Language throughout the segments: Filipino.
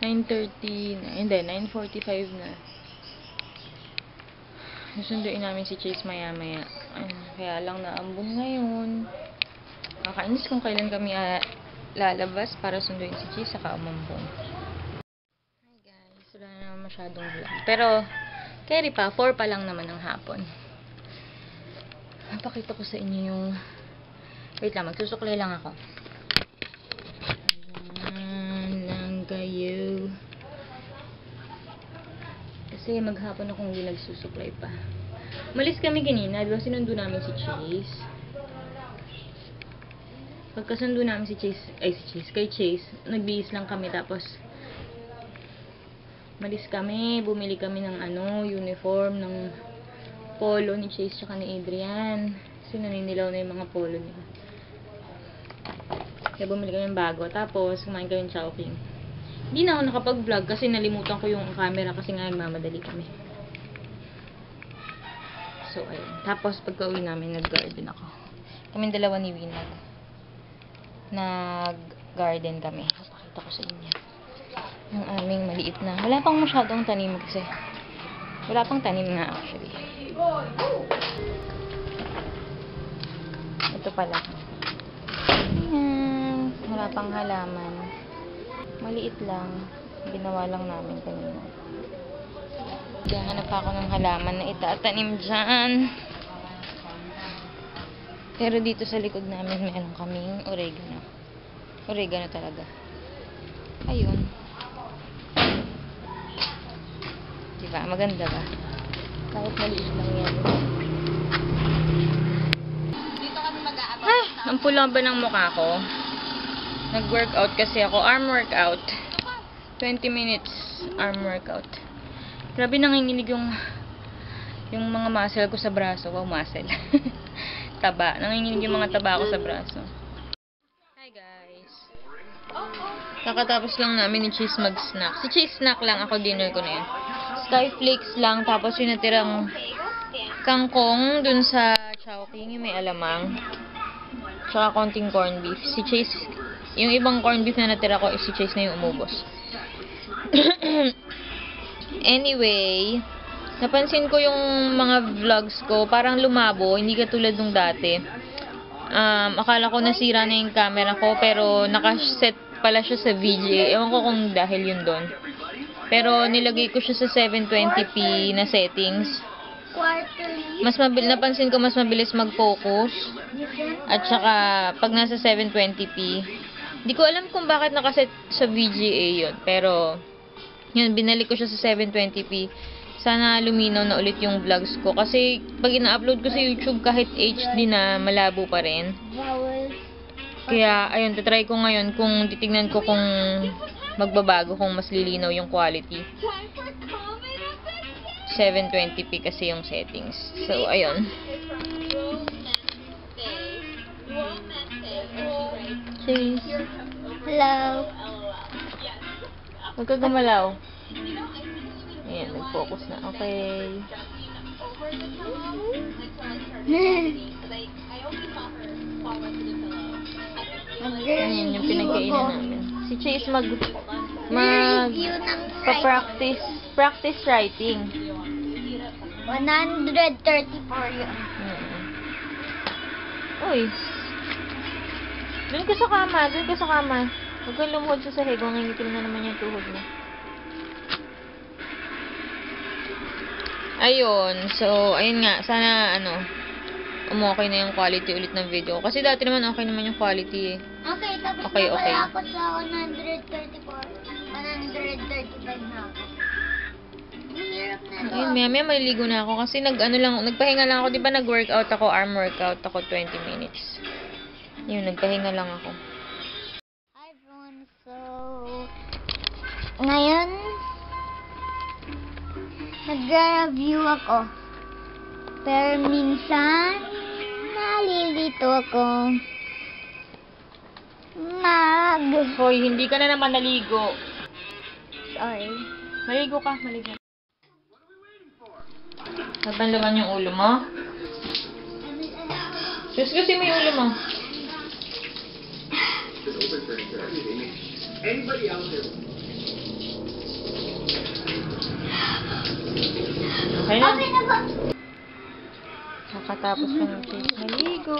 9:30 na. Hindi, 9:45 na. Susunduin namin si Chase maya-maya. Kaya lang naambon ngayon. Nakakainis kung kailan kami lalabas para sunduin si Chase saka umambon. Hi guys, wala na naman masyadong vlog. Pero, carry pa, 4 pa lang naman ng hapon. Napakita ko sa inyo yung... Wait lang, magsusuklay lang ako. Lang kayo. Kasi maghapon akong hindi nagsusuklay pa. Malis kami kanina, diba sinundo namin si Chase. Pagkasundo namin kay Chase, nagbihis lang kami tapos malis kami, bumili kami ng uniform ng polo ni Chase tsaka ni Adrian. Kasi naninilaw na yung mga polo nila. Kaya bumili kami ng bago. Tapos, kumain kami ng Chowking. Hindi na ako nakapag-vlog kasi nalimutan ko yung camera kasi nga nagmamadali kami. So, ayun. Tapos, pagka-uwi namin, nag-garden ako. Kaming dalawa ni Winag. Nag-garden kami. Papakita ko sa inyo. Yung aming maliit na. Wala pang masyadong tanim kasi. Wala pang tanim nga actually. Ito pala. Ayan. Wala pang halaman. Maliit lang. Ginawa lang namin kanina. Hanap ako ng halaman na itatanim dyan. Pero dito sa likod namin meron kaming oregano. Oregano talaga. Ayun. Diba? Maganda ba? Kahit maliit lang yan. Ay! Ang pula ba ng mukha ko? Nag-workout kasi ako. Arm workout. 20 minutes arm workout. Grabe nanginginig yung mga muscle ko sa braso. Wow, muscle. Taba. Nanginginig yung mga taba ko sa braso. Hi guys. Kakatapos lang namin ni Chase mag-snack. Si Chase snack lang. Ako dinner ko na yun. Skyflakes lang. Tapos yung natirang kangkong dun sa Chowking. Yung may alamang. Tsaka konting corned beef. Si Chase, yung ibang corned beef na natira ko, si Chase na yung umubos. Anyway, napansin ko yung mga vlogs ko, parang lumabo, hindi katulad nung dati. Akala ko nasira na yung camera ko, pero nakaset pala siya sa VGA. Ewan ko kung dahil yun doon. Pero nilagay ko siya sa 720p na settings. Napansin ko mas mabilis mag-focus. At saka, pag nasa 720p, hindi ko alam kung bakit nakaset sa VGA yun. Pero, yun, binalik ko siya sa 720p. Sana luminaw na ulit yung vlogs ko. Kasi, pag ina-upload ko sa YouTube, kahit HD na, malabo pa rin. Kaya, ayun, tatry ko ngayon kung titignan ko kung magbabago, kung mas lilinaw yung quality. 720p kasi yung settings. So, ayun. Cheese. Hello. Huwag ka gumalaw. Ayan, nag-focus na. Okay. Ayan, yung pinagkainan namin. Si Chase practice writing. 134 yun. Uy. Doon ka sa kama. Huwag kang lumuhod sa sahig. Mangingitim na naman yung tuhod mo. Ayun. So, ayun nga. Sana, okay na yung quality ulit ng video. Kasi dati naman okay naman yung quality eh. Okay, tapos Okay. ako sa 134. 135 na ako. Mahirap na to. Ayun, maya maliligo na ako. Kasi nagpahinga lang ako. Diba nag-workout ako, arm workout ako 20 minutes. Yun, nagpahinga lang ako. Hi everyone, so ngayon nag-review ako. Pero minsan nalilito ako. Hoy, hindi ka na naman naligo. Sorry. Maligo ka. Nabanlaman yung ulo mo? Sus, kasi may ulo mo. Anybody out there? Okay na. Okay na ba? Nakatapos ko ng Chase maligo.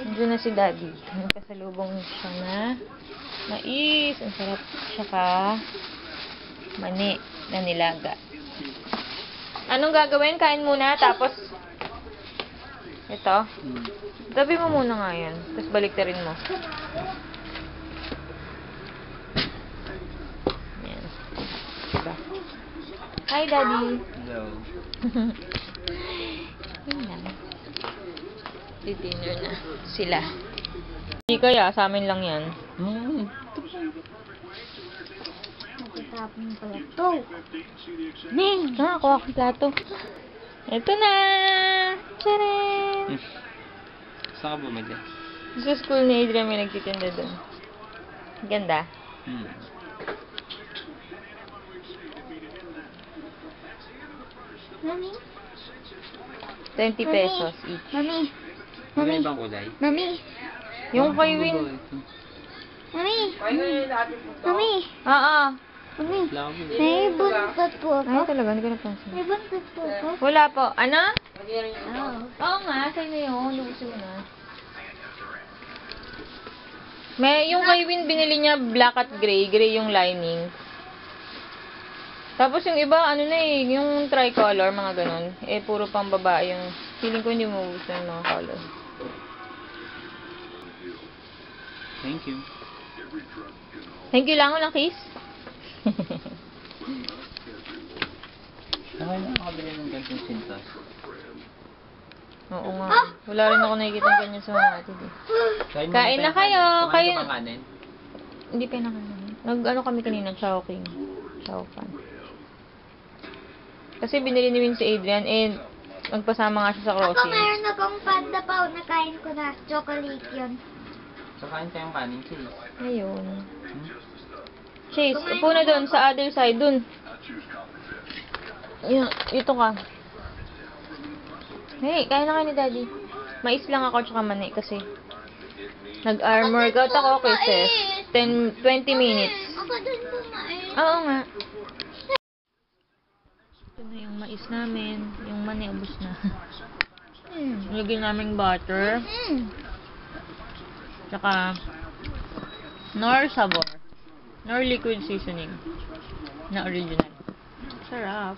Nandiyan na si Daddy. Nagkasalubong siya na mais. Ang sarap. Tsaka mani na nilaga. Anong gagawin? Kain muna. Tapos ito. Tabi mo muna nga yan. Tapos baliktarin mo. Yan. Diba? Hi, Daddy. Hello. Yun lang. Dinner na sila. Hindi kaya, sa amin lang yan. Natitapon pala to. Ning! Kuha akong plato. Ito na! Tcharan! Saan ka bumili? Sa school ni Adrian may nagtitinda doon. Ganda. Mami? 20 pesos each. Mami? Ano Mami? ibang kulay? Mami? Yung kay Win. Mami? Mami? Oo. Mami? Wala ka bumili. May buntot po Ay, ako. talaga. Hindi ko napansin. May buntot po ako. Wala po. Ano? Oh. Oo nga. Sa'yo na yun. Lubusin mo na. May, yung kay Win, binili niya black at gray. Gray yung lining. Tapos yung iba, ano na eh, yung tricolor, mga ganun. Eh, puro pang babae yung, feeling ko hindi mo gusto yung mga color. Thank you. Thank you lang, walang kiss. Saka lang nakabili ng gantong sintas. Oo nga. Wala rin ako nakikita ganyan sa mga atid eh. Kain na kayo. Kain Kain. ka kanin? Hindi pa nakakain. Nag-ano kami kanina, Chowking. Chowpan. Kasi binili ni Win si Adrian, eh, magpasama nga siya sa Ako crossing. mayroon akong panda pa. Nakain ko na. Chocolate yun. So, kain tayong kanin, cheese. Ayun. Chase, upo na doon sa other side, doon. Yan, ito ka. Hey, kain na kayo ni Daddy. Mais lang ako tsaka mani kasi nag-arm workout ako kasi 20 minutes. Ako din kumain. Oo nga. Ito na yung mais namin. Yung mani, ubos na. Lagyan namin butter. Tsaka nor sabor. Nor liquid seasoning. Na original. Sarap.